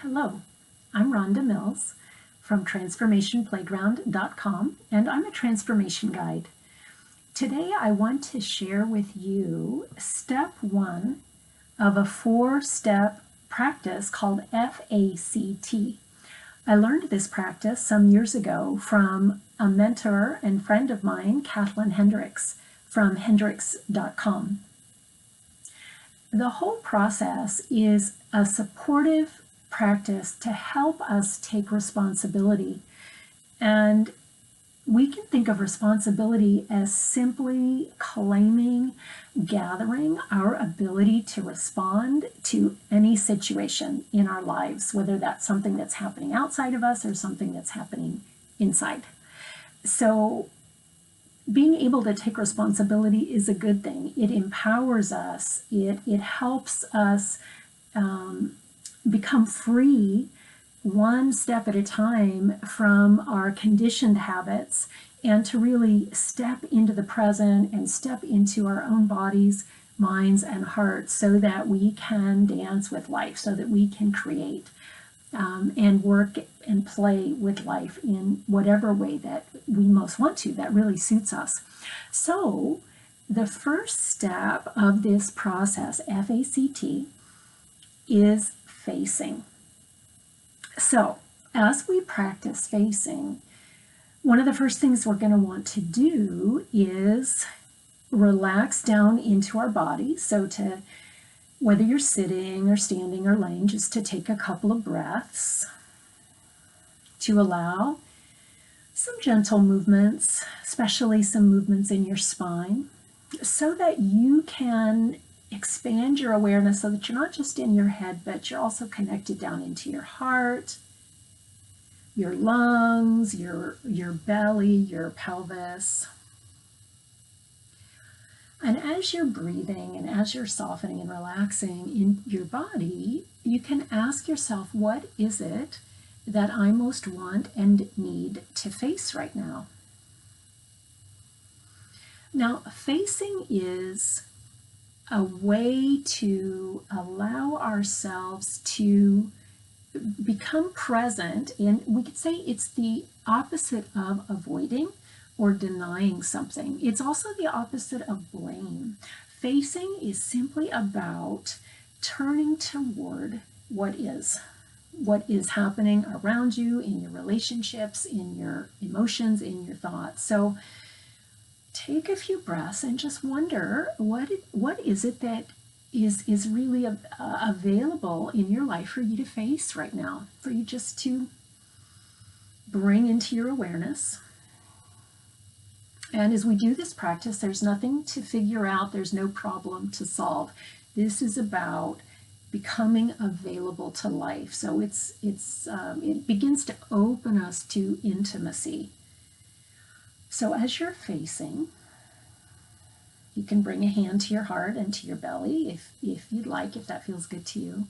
Hello, I'm Rhonda Mills from transformationplayground.com, and I'm a transformation guide. Today I want to share with you step one of a 4-step practice called F.A.C.T. I learned this practice some years ago from a mentor and friend of mine, Kathleen Hendricks, from hendricks.com. The whole process is a supportive practice to help us take responsibility. And we can think of responsibility as simply claiming, gathering our ability to respond to any situation in our lives, whether that's something that's happening outside of us or something that's happening inside. So being able to take responsibility is a good thing. It empowers us. It helps us become free one step at a time from our conditioned habits and to really step into the present and step into our own bodies, minds, and hearts so that we can dance with life, so that we can create and work and play with life in whatever way that we most want to, that really suits us. So the first step of this process, F-A-C-T, is facing. So as we practice facing, one of the first things we're going to want to do is relax down into our body. So to, whether you're sitting or standing or laying, just to take a couple of breaths to allow some gentle movements, especially some movements in your spine, so that you can expand your awareness so that you're not just in your head, but you're also connected down into your heart, your lungs, your belly, your pelvis. And as you're breathing and as you're softening and relaxing in your body, you can ask yourself, what is it that I most want and need to face right now? Now, facing is a way to allow ourselves to become present, and we could say it's the opposite of avoiding or denying something. It's also the opposite of blame. Facing is simply about turning toward what is happening around you, in your relationships, in your emotions, in your thoughts. So take a few breaths and just wonder, what is it that is really available in your life for you to face right now, for you just to bring into your awareness. And as we do this practice, there's nothing to figure out, there's no problem to solve. This is about becoming available to life. So it begins to open us to intimacy. So as you're facing, you can bring a hand to your heart and to your belly if you'd like, if that feels good to you.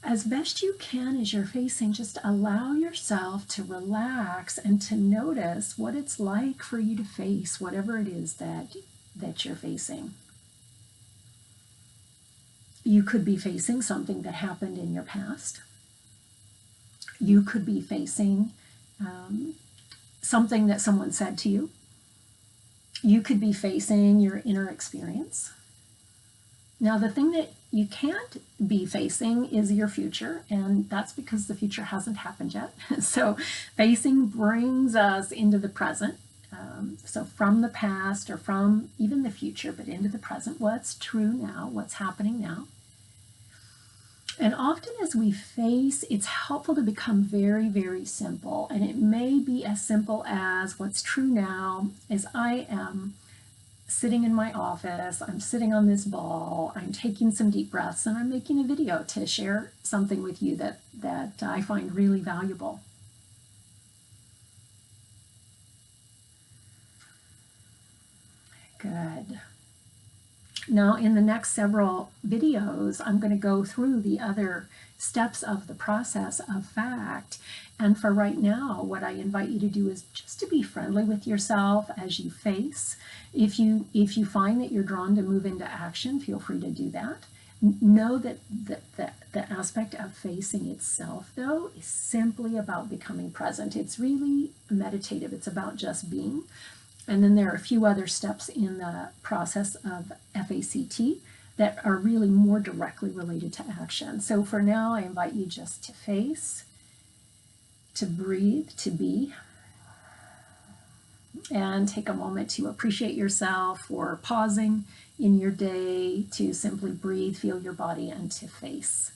As best you can as you're facing, just allow yourself to relax and to notice what it's like for you to face whatever it is that you're facing. You could be facing something that happened in your past. You could be facing something that someone said to you. You could be facing your inner experience. Now, the thing that you can't be facing is your future, and that's because the future hasn't happened yet. So facing brings us into the present. So from the past or from even the future, but into the present, what's true now, what's happening now. And often as we face, it's helpful to become very, very simple. And it may be as simple as what's true now is I am sitting in my office, I'm sitting on this ball, I'm taking some deep breaths, and I'm making a video to share something with you that I find really valuable. Good. Now, in the next several videos, I'm going to go through the other steps of the process of F.A.C.T. And for right now, what I invite you to do is just to be friendly with yourself as you face. If you find that you're drawn to move into action, feel free to do that. Know that the aspect of facing itself, though, is simply about becoming present. It's really meditative. It's about just being. And then there are a few other steps in the process of F.A.C.T that are really more directly related to action. So for now, I invite you just to face, to breathe, to be, and take a moment to appreciate yourself for pausing in your day to simply breathe, feel your body, and to face.